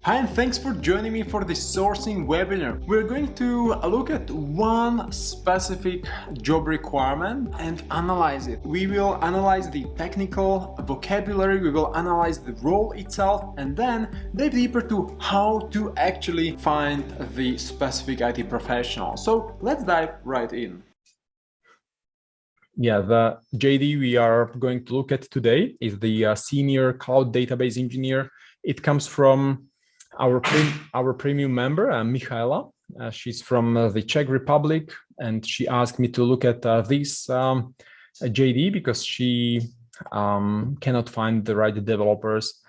Hi, and thanks for joining me for this sourcing webinar. We're going to look at one specific job requirement and analyze it. We will analyze the technical vocabulary, we will analyze the role itself, and then dive deeper to how to actually find the specific IT professional. So let's dive right in. Yeah, the JD we are going to look at today is the Senior Cloud Database Engineer. It comes from our premium member, Michaela. She's from the Czech Republic, and she asked me to look at this JD because she cannot find the right developers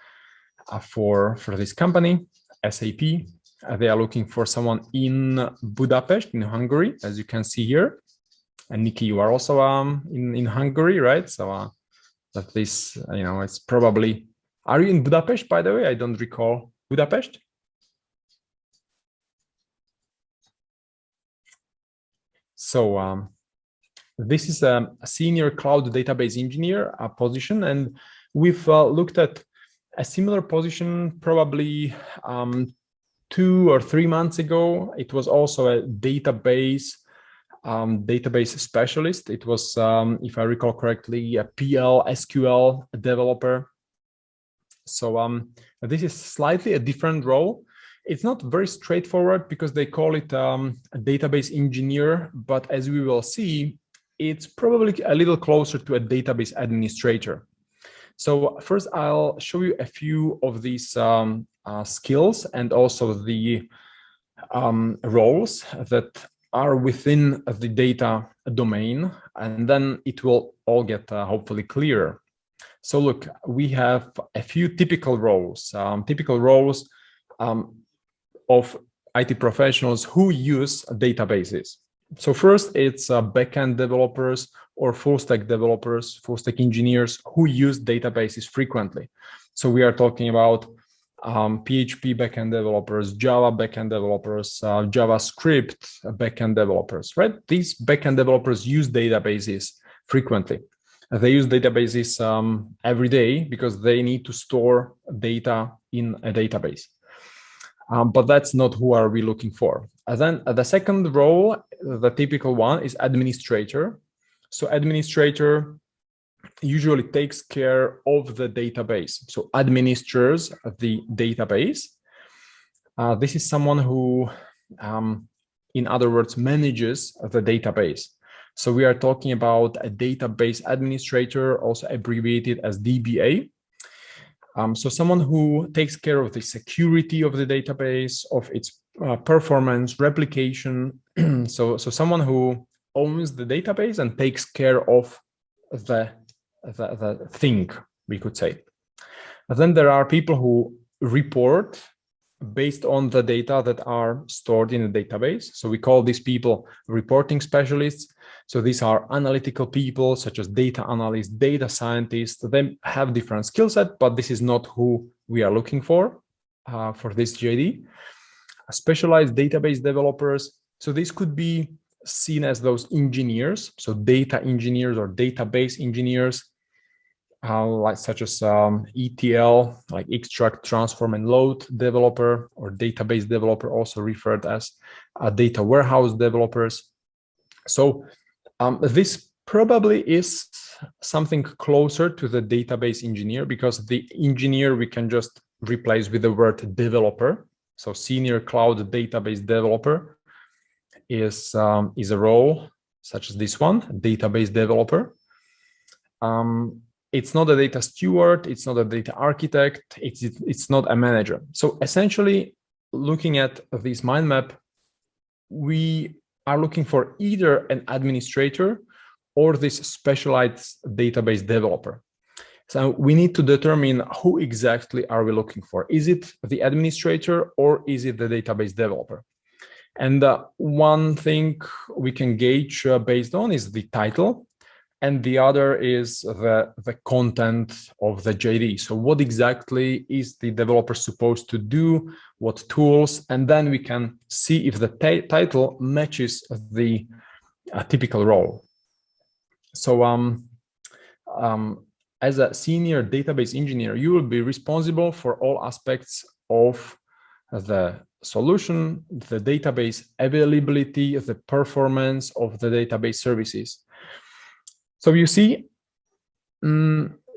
for this company, SAP. They are looking for someone in Budapest, in Hungary, as you can see here. And Nikki, you are also in Hungary, right? So that this, it's probably. Are you in Budapest, by the way? I don't recall. Budapest? So this is a senior cloud database engineer position, and we've looked at a similar position probably 2 or 3 months ago. It was also a database specialist. It was, if I recall correctly, a PL SQL developer. So this is slightly a different role. It's not very straightforward because they call it a database engineer, but as we will see, it's probably a little closer to a database administrator. So first, I'll show you a few of these skills and also the roles that are within the data domain, and then it will all get hopefully clearer. So look, we have a few typical roles of IT professionals who use databases. So first, it's backend developers or full stack developers, full stack engineers who use databases frequently. So we are talking about PHP backend developers, Java backend developers, JavaScript backend developers, right? These backend developers use databases frequently. They use databases every day because they need to store data in a database. But that's not who are we looking for. And then the second role, the typical one, is administrator. So administrator usually takes care of the database, so administers the database. This is someone who, in other words, manages the database. So we are talking about a database administrator, also abbreviated as DBA. So someone who takes care of the security of the database, of its performance, replication. So someone who owns the database and takes care of the thing, we could say. And then there are people who report based on the data that are stored in the database. So we call these people reporting specialists. So these are analytical people such as data analysts, data scientists. They have different skill set, but this is not who we are looking for this JD. Specialized database developers. So this could be seen as those engineers, so data engineers or database engineers, such as ETL, like extract, transform, and load developer, or database developer, also referred as data warehouse developers. So this probably is something closer to the database engineer, because the engineer we can just replace with the word developer. So senior cloud database developer is a role such as this one, database developer. It's not a data steward, it's not a data architect, it's not a manager. So essentially, looking at this mind map, we are looking for either an administrator or this specialized database developer. So we need to determine who exactly are we looking for. Is it the administrator or is it the database developer? And one thing we can gauge based on is the title, and the other is the content of the JD. So what exactly is the developer supposed to do, what tools, and then we can see if the title matches the typical role. So as a senior database engineer, you will be responsible for all aspects of the solution, the database availability, the performance of the database services. So you see,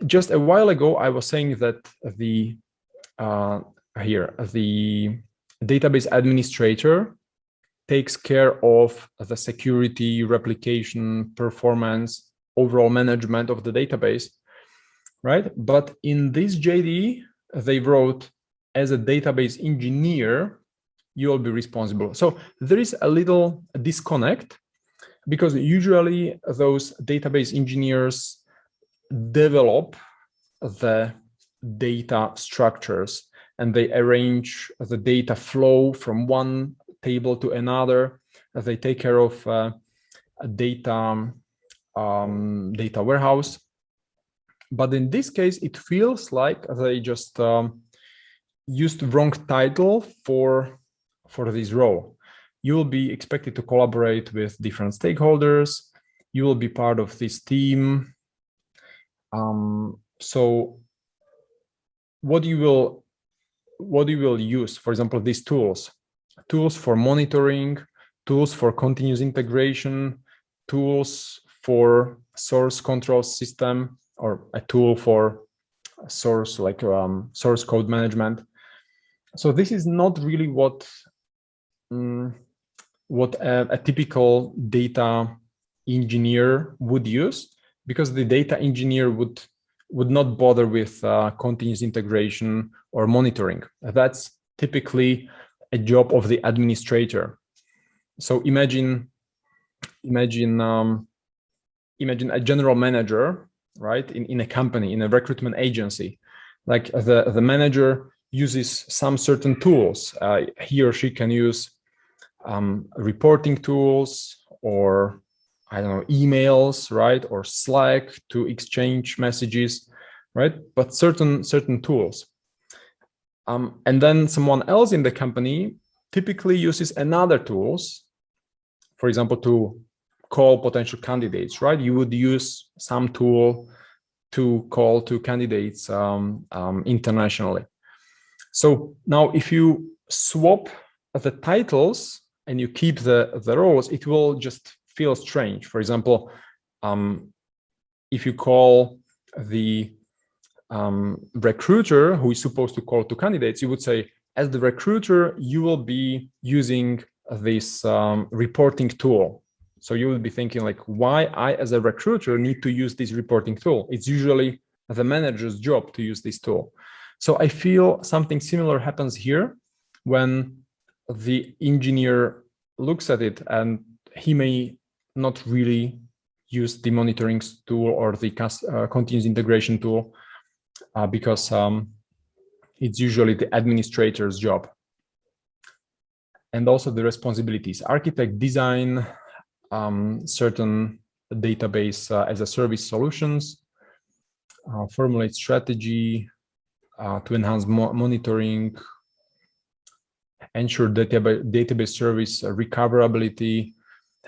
just a while ago, I was saying that the database administrator takes care of the security, replication, performance, overall management of the database, right? But in this JD, they wrote, as a database engineer, you will be responsible. So there is a little disconnect, because usually those database engineers develop the data structures and they arrange the data flow from one table to another. They take care of a data warehouse. But in this case, it feels like they just used the wrong title for this role. You will be expected to collaborate with different stakeholders. You will be part of this team. So what you will use, for example, these tools for monitoring, tools for continuous integration, tools for source control system, or a tool for source, like source code management. So this is not really what a typical data engineer would use, because the data engineer would not bother with continuous integration or monitoring. That's typically a job of the administrator. So imagine a general manager, right, in a company, in a recruitment agency. Like the manager uses some certain tools. He or she can use reporting tools, or I don't know, emails, right, or Slack to exchange messages, right? But certain tools. And then someone else in the company typically uses another tools, for example, to call potential candidates, right? You would use some tool to call to candidates internationally. So now if you swap the titles and you keep the roles, it will just feel strange. For example, if you call the recruiter who is supposed to call to candidates, you would say, as the recruiter, you will be using this reporting tool. So you will be thinking like, why I, as a recruiter, need to use this reporting tool? It's usually the manager's job to use this tool. So I feel something similar happens here when the engineer looks at it, and he may not really use the monitoring tool or the continuous integration tool because it's usually the administrator's job. And also the responsibilities: architect, design certain database as a service solutions, formulate strategy to enhance monitoring, ensure database service recoverability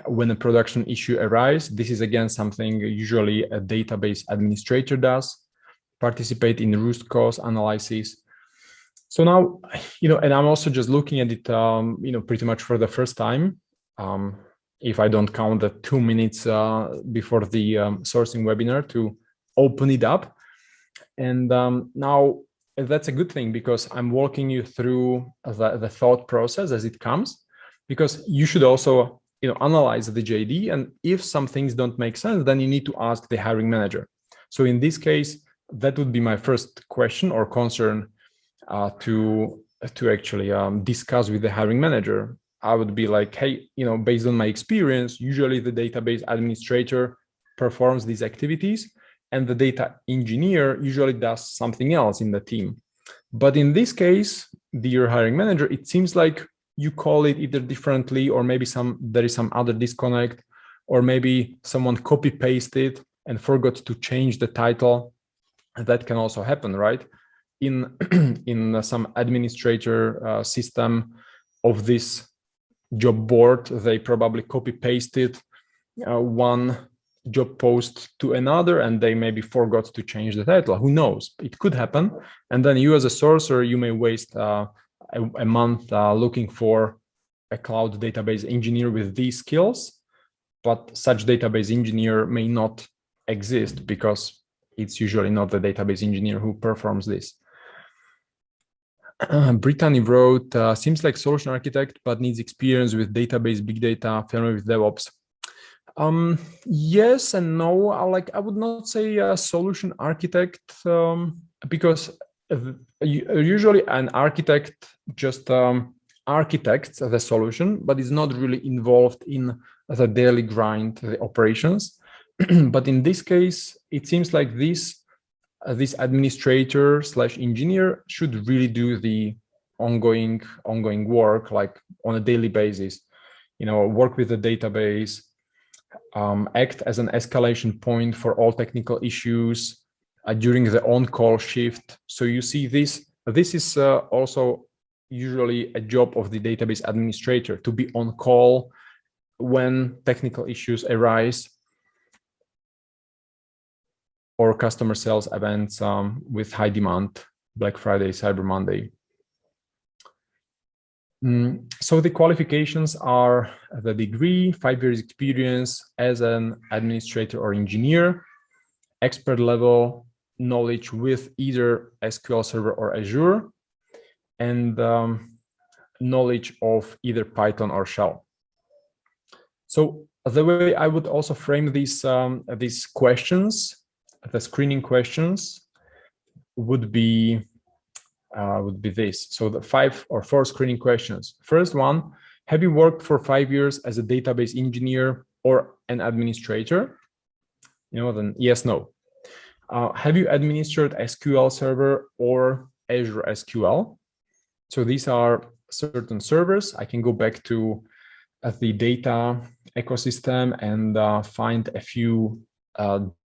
when a production issue arises. This is again something usually a database administrator does. Participate in root cause analysis. So now, and I'm also just looking at it, pretty much for the first time, if I don't count the 2 minutes before the sourcing webinar to open it up. And now that's a good thing, because I'm walking you through the thought process as it comes, because you should also, analyze the JD. And if some things don't make sense, then you need to ask the hiring manager. So in this case, that would be my first question or concern to actually discuss with the hiring manager. I would be like, hey, based on my experience, usually the database administrator performs these activities and the data engineer usually does something else in the team. But in this case, dear hiring manager, it seems like you call it either differently, or maybe there is some other disconnect, or maybe someone copy pasted and forgot to change the title. That can also happen, right? In some administrator system of this job board, they probably copy pasted one job post to another, and they maybe forgot to change the title. Who knows? It could happen. And then you as a sourcer, you may waste a month looking for a cloud database engineer with these skills, but such database engineer may not exist because it's usually not the database engineer who performs this. Brittany wrote, seems like solution architect, but needs experience with database, big data, familiar with DevOps. Yes and no. Like, I would not say a solution architect, because usually an architect just architects the solution, but is not really involved in the daily grind, the operations. But in this case, it seems like this administrator / engineer should really do the ongoing work, like on a daily basis, work with the database, act as an escalation point for all technical issues during the on-call shift. So you see this is also usually a job of the database administrator, to be on call when technical issues arise or customer sales events with high demand, Black Friday, Cyber Monday. So the qualifications are the degree, 5 years experience as an administrator or engineer, expert level knowledge with either SQL Server or Azure, and knowledge of either Python or Shell. So the way I would also frame these questions, the screening questions, would be this. So the 5 or 4 screening questions. First one, have you worked for 5 years as a database engineer or an administrator? Then yes, no. Have you administered SQL Server or Azure SQL? So these are certain servers. I can go back to the data ecosystem and find a few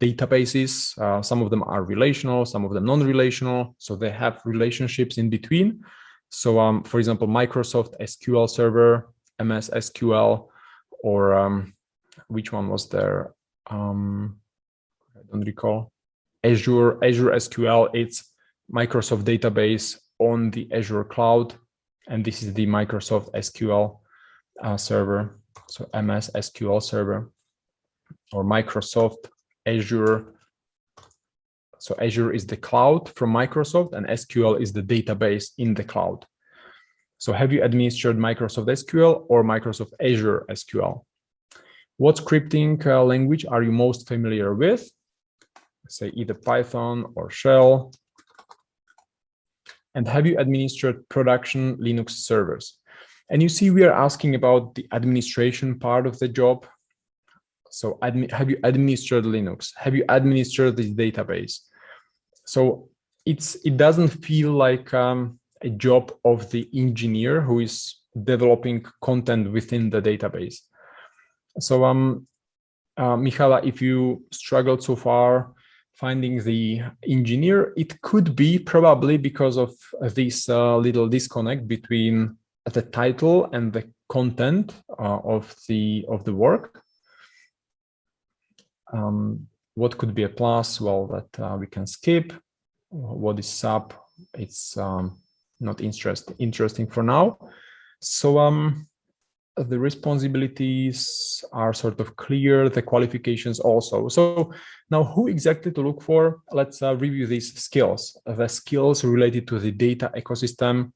databases. Some of them are relational, some of them non-relational, so they have relationships in between. So for example, Microsoft SQL Server, MS SQL, or which one was there? I don't recall. Azure SQL, it's Microsoft database on the Azure cloud, and this is the Microsoft SQL server, so MS SQL Server, or Microsoft Azure. So Azure is the cloud from Microsoft, and SQL is the database in the cloud. So have you administered Microsoft SQL or Microsoft Azure SQL? What scripting language are you most familiar with? Say either Python or Shell. And have you administered production Linux servers? And you see, we are asking about the administration part of the job. So have you administered Linux? Have you administered this database? So it doesn't feel like a job of the engineer who is developing content within the database. So Michaela, if you struggled so far finding the engineer, it could be probably because of this little disconnect between the title and the content of the work. What could be a plus? Well, that we can skip. What is sub? It's not interesting for now. So the responsibilities are sort of clear, the qualifications also. So now who exactly to look for? Let's review these skills. The skills related to the data ecosystem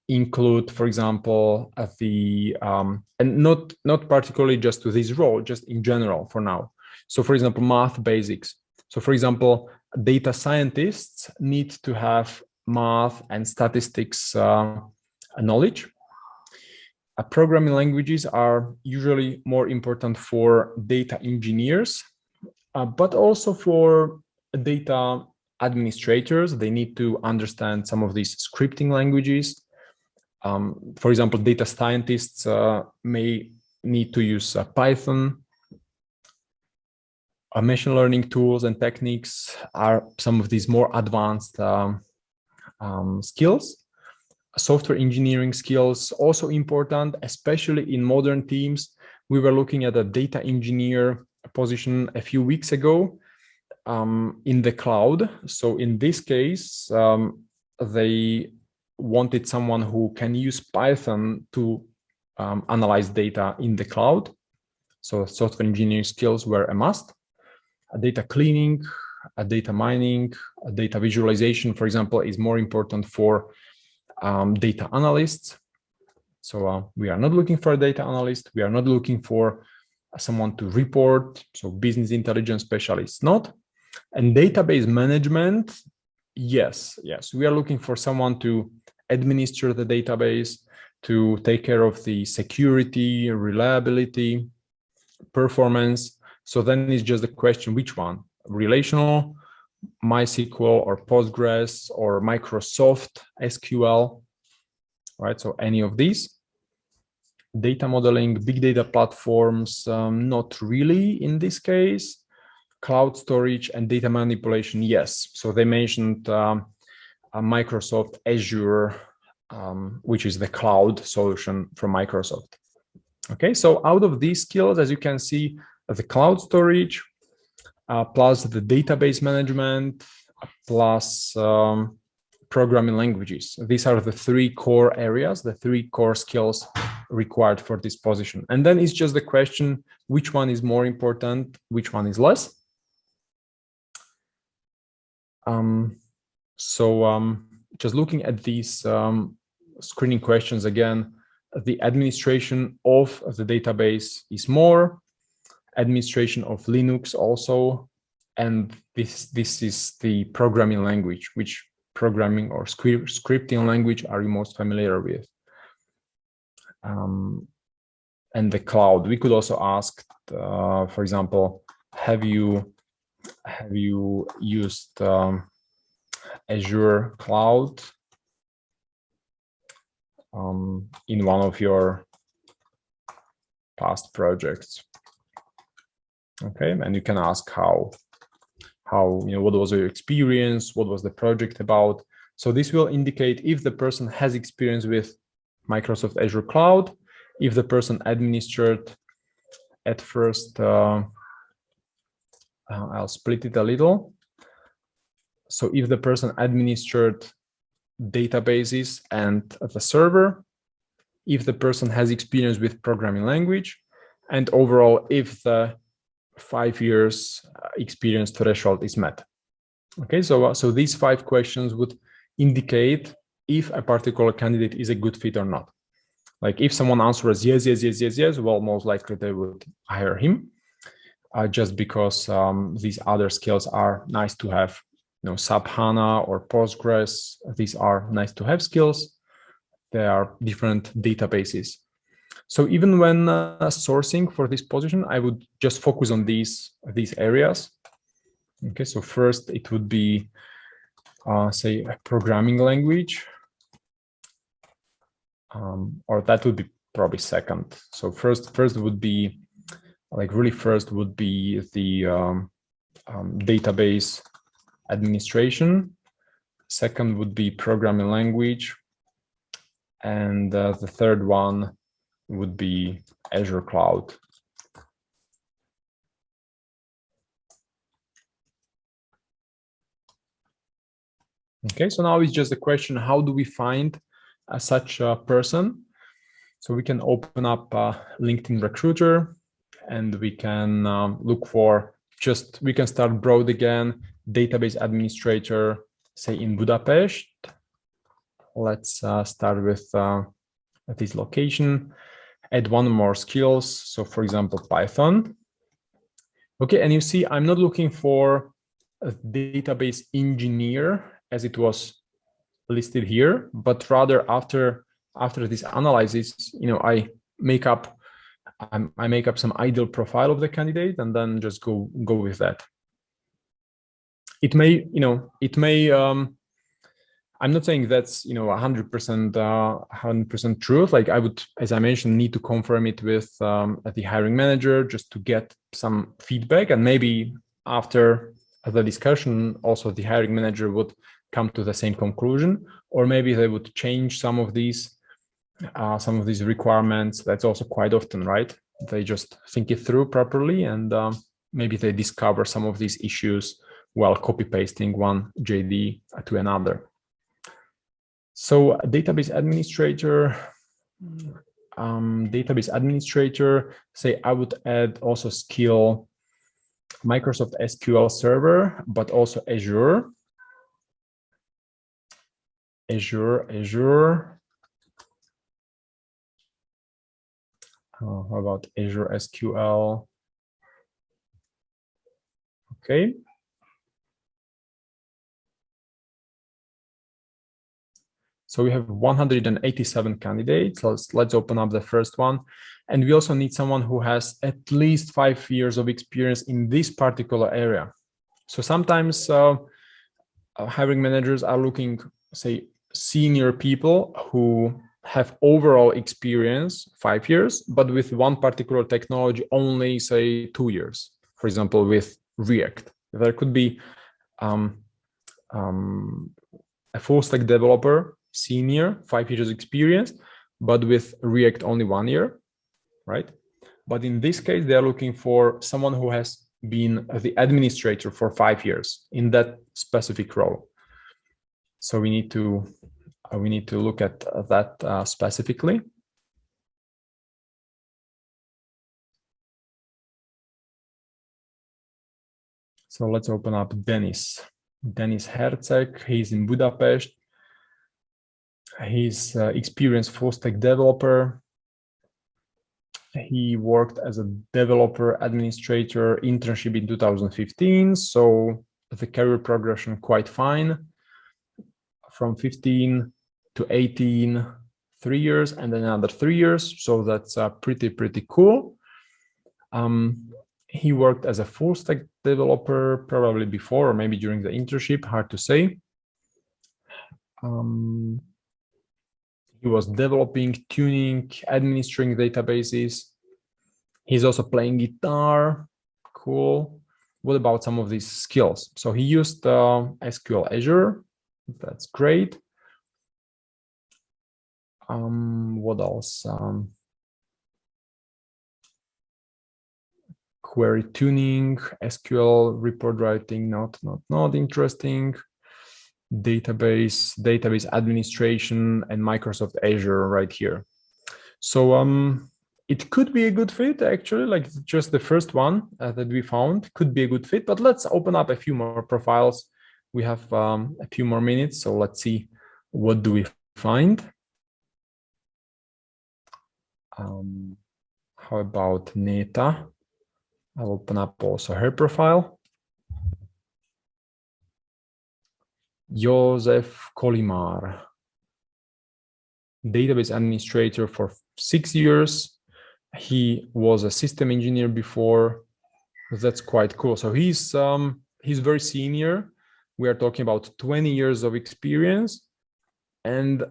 include, for example, and not particularly just to this role, just in general for now. So for example, math basics. So for example, data scientists need to have math and statistics knowledge. Programming languages are usually more important for data engineers, but also for data administrators. They need to understand some of these scripting languages. For example, data scientists may need to use Python. Machine learning tools and techniques are some of these more advanced skills. Software engineering skills also important, especially in modern teams. We were looking at a data engineer position a few weeks ago in the cloud. So in this case, they wanted someone who can use Python to analyze data in the cloud. So software engineering skills were a must. Data cleaning, data mining, data visualization, for example, is more important for data analysts. So we are not looking for a data analyst. We are not looking for someone to report. So business intelligence specialists, not. And database management, yes. We are looking for someone to administer the database, to take care of the security, reliability, performance. So then it's just the question, which one? Relational, MySQL or Postgres or Microsoft SQL, right? So any of these. Data modeling, big data platforms, not really in this case. Cloud storage and data manipulation, yes. So they mentioned Microsoft Azure, which is the cloud solution from Microsoft. Okay, so out of these skills, as you can see, the cloud storage, plus the database management, plus programming languages. These are the three core areas, the three core skills required for this position. And then it's just the question, which one is more important, which one is less? Just looking at these screening questions again, the administration of the database is more, administration of Linux also, and this is the programming language. Which programming or scripting language are you most familiar with? And the cloud. We could also ask, for example, have you used Azure Cloud in one of your past projects? Okay, and you can ask how what was your experience, what was the project about. So this will indicate if the person has experience with Microsoft Azure Cloud, if the person administered at first. I'll split it a little. So if the person administered databases and the server, if the person has experience with programming language, and overall, if the 5 years experience threshold is met. Okay, so these 5 questions would indicate if a particular candidate is a good fit or not. Like if someone answers yes, well, most likely they would hire him, just because these other skills are nice to have. SAP HANA or Postgres, these are nice to have skills. They are different databases. So even when sourcing for this position, I would just focus on these areas. Okay, so first it would be, say, a programming language, or that would be probably second. So first would be, first would be the database administration. Second would be programming language. And the third one would be Azure Cloud. Okay, so now it's just a question, how do we find such a person? So we can open up LinkedIn Recruiter, and we can look for we can start broad again, database administrator, say in Budapest. Let's start with this location, add one more skills. So for example, Python. Okay, and you see, I'm not looking for a database engineer as it was listed here, but rather after this analysis, I make up some ideal profile of the candidate and then just go with that. It may, I'm not saying that's 100% truth. Like I would, as I mentioned, need to confirm it with the hiring manager just to get some feedback, and maybe after the discussion, also the hiring manager would come to the same conclusion, or maybe they would change some of these requirements. That's also quite often, right? They just think it through properly, and maybe they discover some of these issues while copy pasting one JD to another. So database administrator, say I would add also skill Microsoft SQL Server, but also Azure. How about Azure SQL? Okay. So we have 187 candidates. Let's open up the first one. And we also need someone who has at least 5 years of experience in this particular area. So sometimes hiring managers are looking, say, senior people who have overall experience 5 years, but with one particular technology only, say, 2 years. For example, with React. There could be a full stack developer, senior, 5 years experience, but with React only 1 year, right? But in this case, they are looking for someone who has been the administrator for 5 years in that specific role. So we need to look at that specifically. So let's open up Dennis Herceg. He's in Budapest. He's experienced full stack developer. He worked as a developer administrator internship in 2015. So the career progression quite fine. From 15 to 18, 3 years, and then another 3 years. So that's pretty cool. He worked as a full stack developer, probably before or maybe during the internship, hard to say. He was developing, tuning, administering databases. He's also playing guitar. Cool. What about some of these skills? So he used SQL Azure. That's great. What else? Query tuning, SQL report writing, not interesting. Database administration, and Microsoft Azure right here. So it could be a good fit, actually, like just the first one that we found could be a good fit, but let's open up a few more profiles. We have a few more minutes, so let's see what do we find. How about Neta? I'll open up also her profile. Joseph Kolimar, database administrator for 6 years. He was a system engineer before. That's quite cool. So he's very senior. We are talking about 20 years of experience and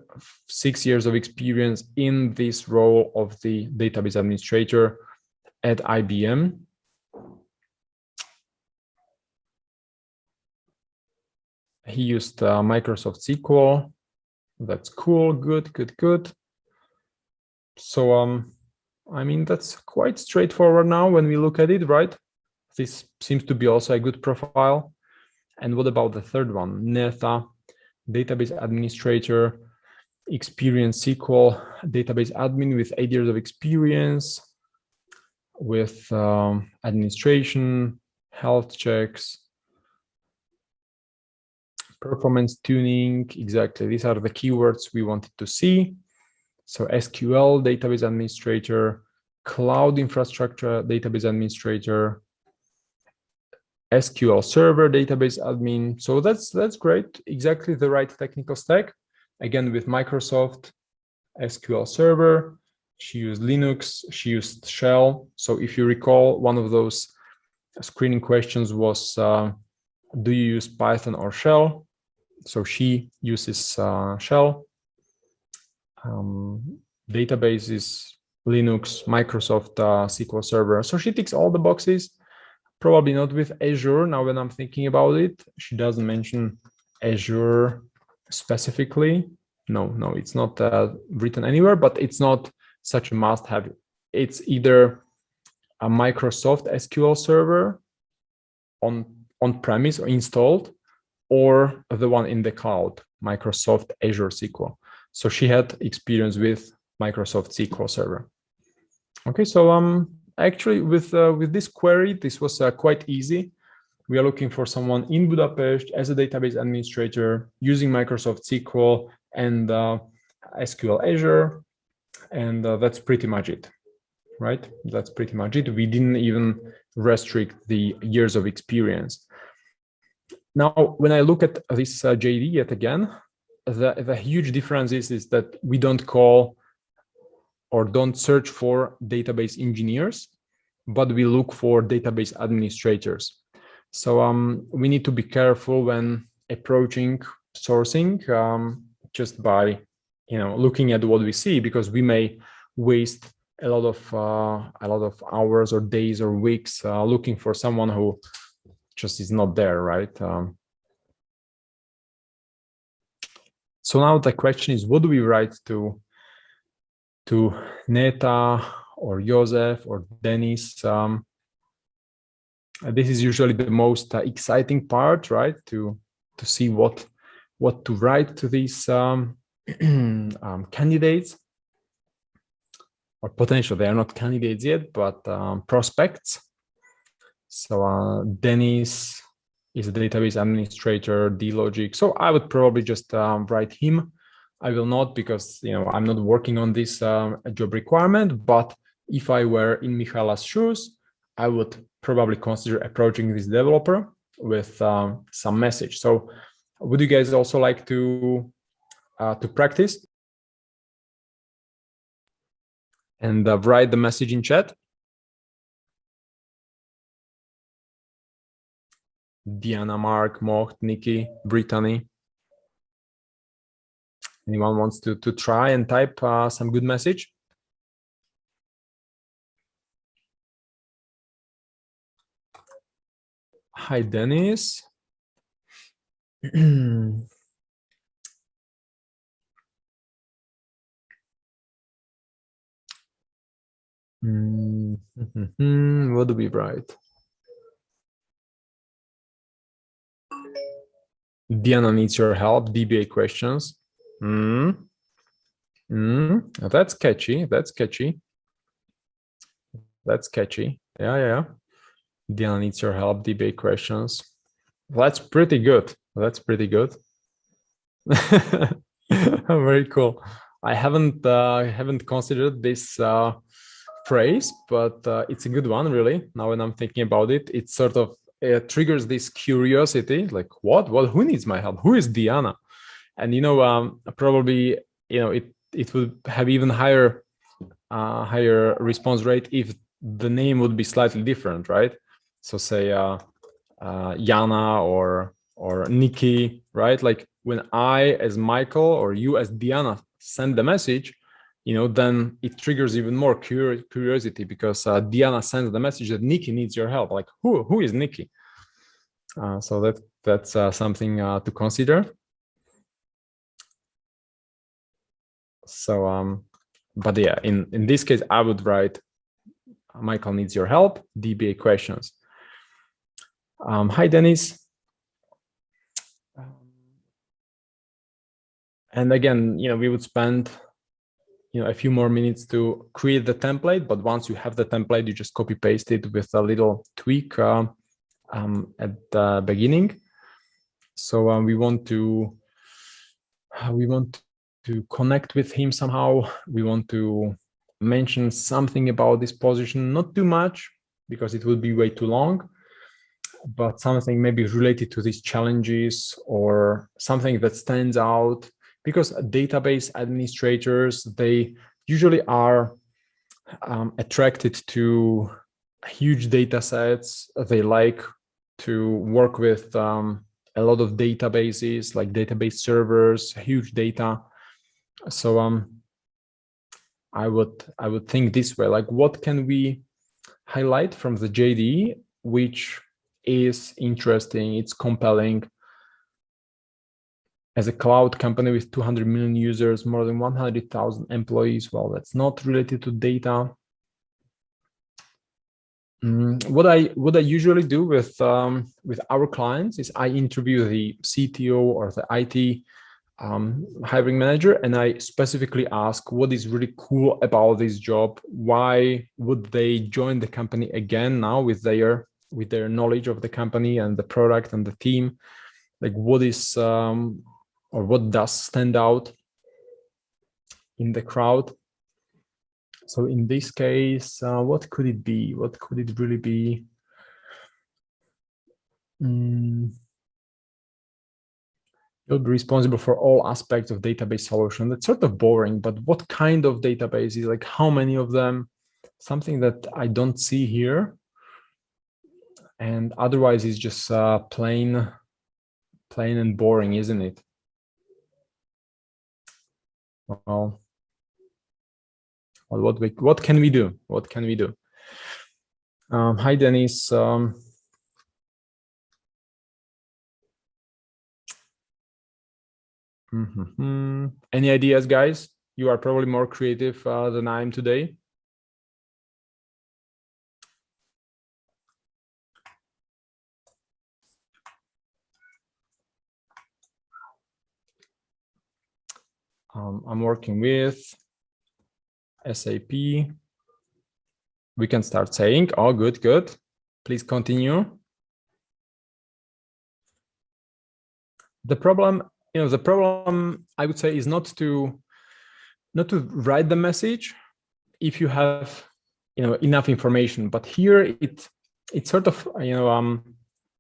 6 years of experience in this role of the database administrator at IBM. He used Microsoft SQL. That's cool. Good. So, I mean, that's quite straightforward now when we look at it, right? This seems to be also a good profile. And what about the third one? Neta, database administrator, experienced SQL database admin with 8 years of experience with administration, health checks, performance tuning. Exactly, these are the keywords we wanted to see. So SQL database administrator, cloud infrastructure database administrator, SQL Server database admin. So that's great. Exactly the right technical stack. Again, with Microsoft SQL Server, she used Linux, she used Shell. So if you recall, one of those screening questions was, do you use Python or Shell? So she uses Shell. Databases, Linux, Microsoft SQL Server. So she ticks all the boxes. Probably not with Azure. Now, when I'm thinking about it, she doesn't mention Azure specifically. No, it's not written anywhere, but it's not such a must-have. It's either a Microsoft SQL Server on-premise or installed, or the one in the cloud, Microsoft Azure SQL. So she had experience with Microsoft SQL Server. Okay, so actually with this query, this was quite easy. We are looking for someone in Budapest as a database administrator using Microsoft SQL and SQL Azure, and that's pretty much it, right? That's pretty much it. We didn't even restrict the years of experience. Now, when I look at this JD yet again, the huge difference is that we don't call or don't search for database engineers, but we look for database administrators. So we need to be careful when approaching sourcing just by looking at what we see, because we may waste a lot of hours or days or weeks looking for someone who just is not there, right? So now the question is, what do we write to Neta or Joseph or Dennis? This is usually the most exciting part, right? To see what to write to these candidates, or potential. They are not candidates yet, but prospects. So Dennis is a database administrator, D-Logic. So I would probably just write him. I will not, because I'm not working on this job requirement. But if I were in Michala's shoes, I would probably consider approaching this developer with some message. So would you guys also like to practice and write the message in chat? Diana, Mark, Mocht, Nikki, Brittany. Anyone wants to try and type some good message? Hi, Dennis. What do we write? Diana needs your help. DBA questions. That's catchy. That's catchy. That's catchy. Yeah. Diana needs your help. DBA questions. That's pretty good. That's pretty good. Very cool. I haven't considered this phrase, but it's a good one, really. Now when I'm thinking about it, it sort of triggers this curiosity, like what? Who needs my help? Who is Diana? And probably it would have even higher response rate if the name would be slightly different, right? So say Jana or Nikki, right? Like when I as Michael or you as Diana send the message, then it triggers even more curiosity, because Diana sends the message that Nikki needs your help. Like who is Nikki? So that's something to consider. So but yeah, in this case I would write Michael needs your help, DBA questions. Hi, Dennis. And again, we would spend a few more minutes to create the template, but once you have the template, you just copy paste it with a little tweak at the beginning. So we want to connect with him somehow. We want to mention something about this position, not too much because it would be way too long, but something maybe related to these challenges or something that stands out, because database administrators, they usually are attracted to huge data sets. They like to work with a lot of databases, like database servers, huge data. So I would think this way, like what can we highlight from the JD which is interesting, it's compelling. As a cloud company with 200 million users, more than 100,000 employees, well, that's not related to data. What I usually do with our clients is I interview the CTO or the IT hiring manager, and I specifically ask what is really cool about this job. Why would they join the company again now with their knowledge of the company and the product and the team? Like what is or what does stand out in the crowd? So in this case, what could it be? What could it really be? You'll be responsible for all aspects of database solution. That's sort of boring, but what kind of databases? Like how many of them? Something that I don't see here. And otherwise it's just plain and boring, isn't it? Well, what can we do? What can we do? Hi, Dennis. Any ideas, guys? You are probably more creative than I am today. I'm working with SAP. We can start saying, oh, good. Please continue. The problem I would say is not to write the message if you have enough information, but here it's sort of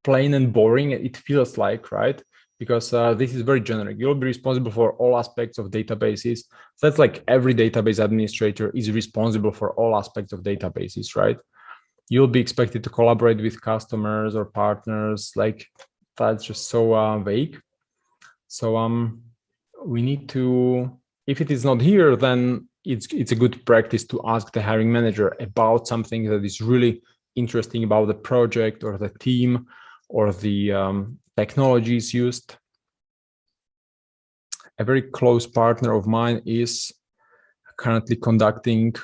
plain and boring. It feels like, right? Because this is very generic. You'll be responsible for all aspects of databases. So that's like every database administrator is responsible for all aspects of databases, right? You'll be expected to collaborate with customers or partners. Like that's just so vague. So we need to, if it is not here, then it's a good practice to ask the hiring manager about something that is really interesting about the project or the team or the technologies used. A very close partner of mine is currently conducting.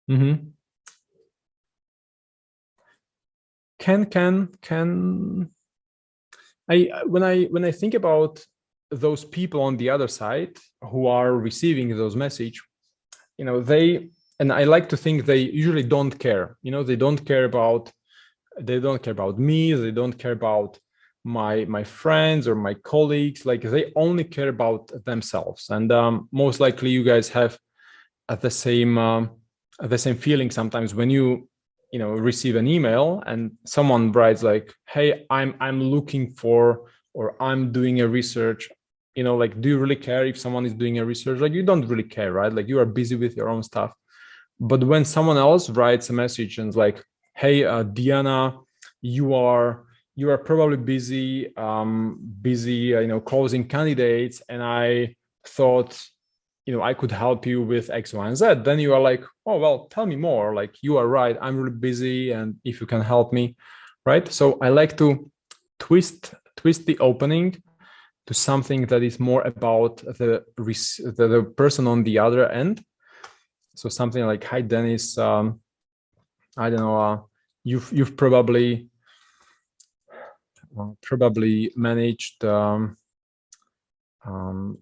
Can when I think about those people on the other side who are receiving those messages, and I like to think they usually don't care. They don't care about me. They don't care about my friends or my colleagues. Like they only care about themselves. And most likely you guys have the same feeling sometimes when you receive an email and someone writes like, hey, I'm looking for, or I'm doing a research. Like, do you really care if someone is doing a research? Like, you don't really care, right? Like, you are busy with your own stuff. But when someone else writes a message and is like, hey, Diana, you are probably busy closing candidates, and I thought I could help you with X, Y, and Z. Then you are like, oh, well, tell me more. Like, you are right, I'm really busy, and if you can help me, right? So I like to twist the opening to something that is more about the person on the other end. So something like, hi, Dennis, I don't know, you've probably managed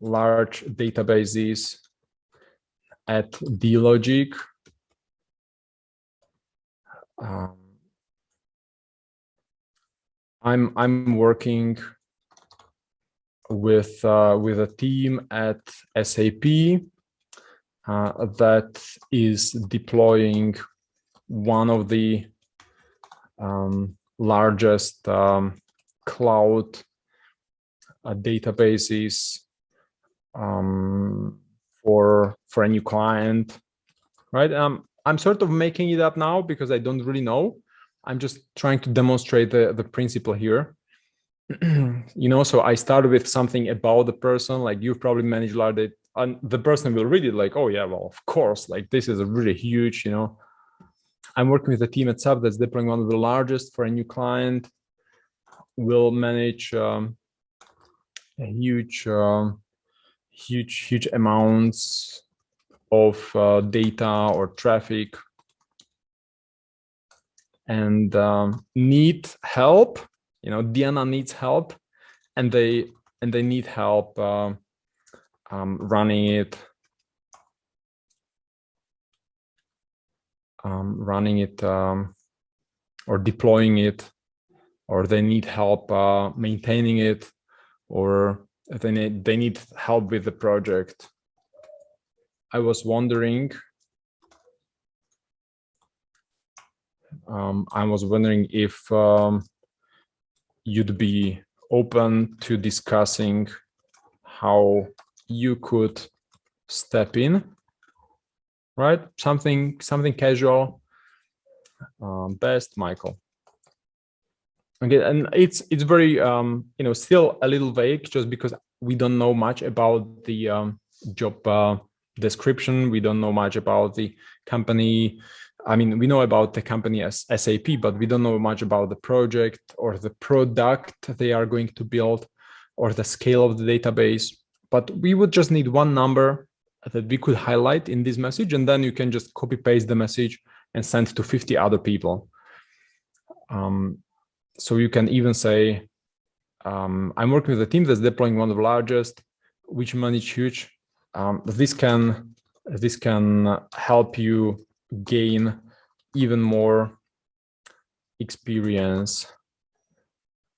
large databases at D-Logic. I'm working with a team at SAP that is deploying one of the largest cloud databases for a new client, right? I'm sort of making it up now because I don't really know. I'm just trying to demonstrate the principle here. So I started with something about the person, like you've probably managed large data, and the person will read it like, oh yeah, well, of course, like this is a really huge, I'm working with a team at SAP that's deploying one of the largest for a new client. Will manage a huge amounts of data or traffic. and need help. Diana needs help, and they need help running it, or deploying it, or they need help maintaining it, or they need help with the project. I was wondering if you'd be open to discussing how you could step in, right? Something casual. Best, Michael. Okay, and it's very still a little vague, just because we don't know much about the job description. We don't know much about the company. I mean, we know about the company as SAP, but we don't know much about the project or the product they are going to build or the scale of the database. But we would just need one number that we could highlight in this message, and then you can just copy paste the message and send to 50 other people. So you can even say, I'm working with a team that's deploying one of the largest, which manage huge. This can help you gain even more experience,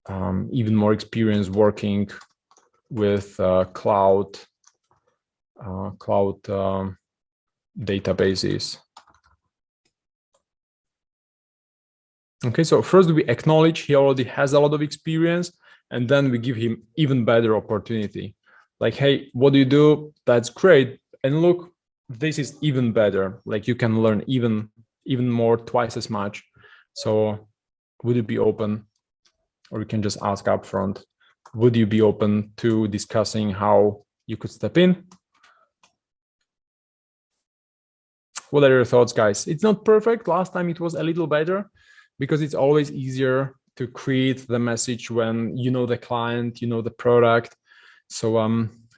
working with cloud databases. Okay, so first we acknowledge he already has a lot of experience, and then we give him even better opportunity. Like, hey, what do you do? That's great. And look, this is even better. Like, you can learn even more, twice as much. So would you be open, or you can just ask up front, would you be open to discussing how you could step in? What are your thoughts, guys? It's not perfect. Last time it was a little better, because it's always easier to create the message when you know the client, you know the product. So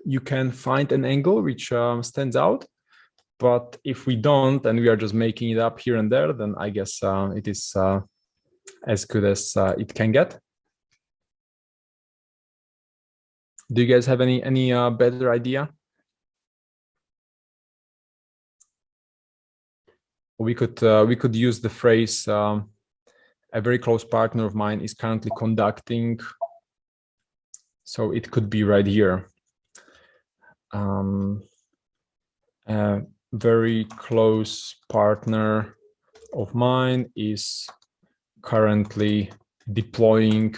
you can find an angle which stands out. But if we don't, and we are just making it up here and there, then I guess it is as good as it can get. Do you guys have any better idea? We could use the phrase, a very close partner of mine is currently conducting. So it could be right here. A very close partner of mine is currently deploying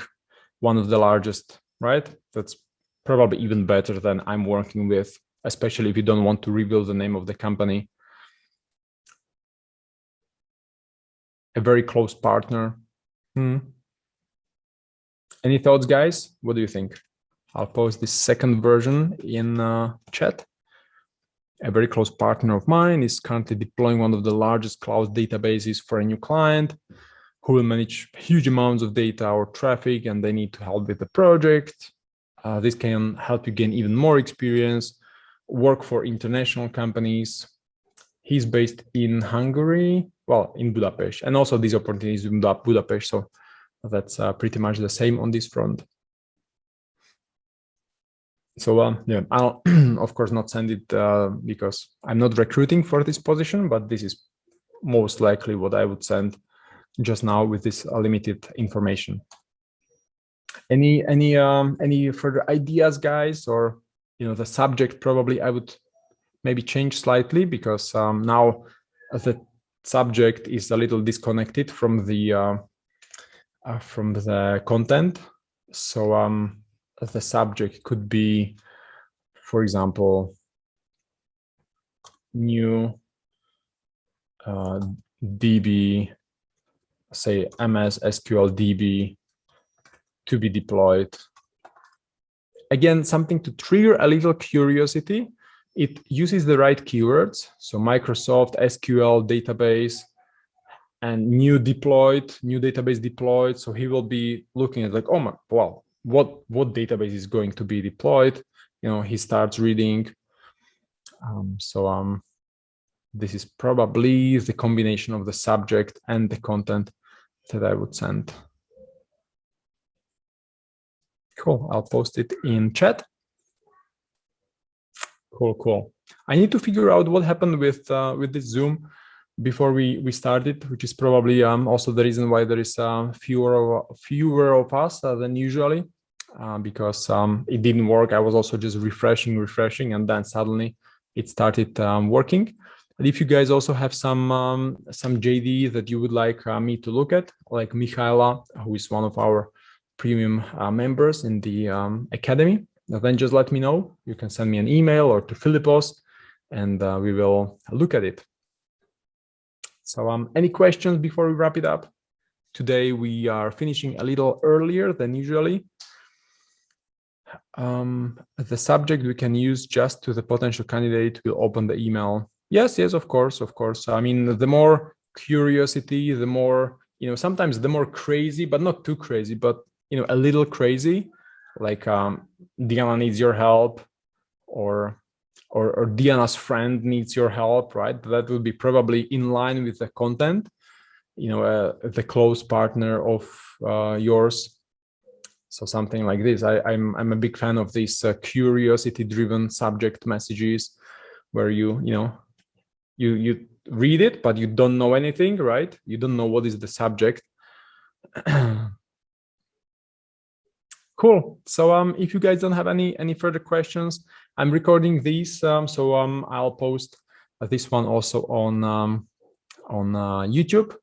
one of the largest, right? That's probably even better than I'm working with, especially if you don't want to reveal the name of the company. A very close partner. Any thoughts, guys? What do you think? I'll post this second version in chat. A very close partner of mine is currently deploying one of the largest cloud databases for a new client who will manage huge amounts of data or traffic, and they need to help with the project. This can help you gain even more experience, work for international companies. He's based in Hungary, well, in Budapest, and also these opportunities in Budapest. So that's pretty much the same on this front. So yeah, I'll of course not send it because I'm not recruiting for this position, but this is most likely what I would send just now with this limited information. Any further ideas, guys? Or the subject probably I would maybe change slightly, because now the subject is a little disconnected from the content. So the subject could be, for example, new DB, say MS SQL DB to be deployed. Again, something to trigger a little curiosity. It uses the right keywords. So Microsoft SQL database and new database deployed. So he will be looking at like, oh my, well, what database is going to be deployed? He starts reading. This is probably the combination of the subject and the content that I would send. Cool. I'll post it in chat. Cool. I need to figure out what happened with this Zoom before we started, which is probably also the reason why there is fewer of us than usually, because it didn't work. I was also just refreshing, and then suddenly it started working. And if you guys also have some JD that you would like me to look at, like Michaela, who is one of our premium members in the Academy, then just let me know. You can send me an email or to Philippos, and we will look at it. So any questions before we wrap it up? Today we are finishing a little earlier than usually. The subject we can use just to the potential candidate will open the email. Yes, of course. I mean, the more curiosity, the more, sometimes the more crazy, but not too crazy, but, a little crazy, like Diana needs your help, or Diana's friend needs your help, right? That would be probably in line with the content, the close partner of yours. So something like this. I'm a big fan of these curiosity-driven subject messages, where you read it, but you don't know anything, right? You don't know what is the subject. Cool. So if you guys don't have any further questions, I'm recording these, so I'll post this one also on YouTube.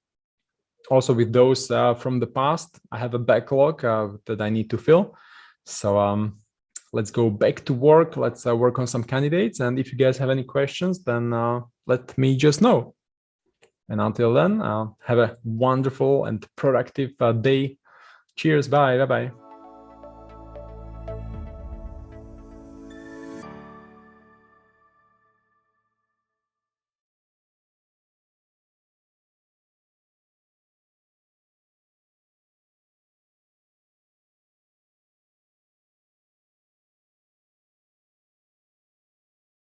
Also with those from the past, I have a backlog that I need to fill. So let's go back to work. Let's work on some candidates. And if you guys have any questions, then let me just know. And until then, have a wonderful and productive day. Cheers. Bye. Bye-bye.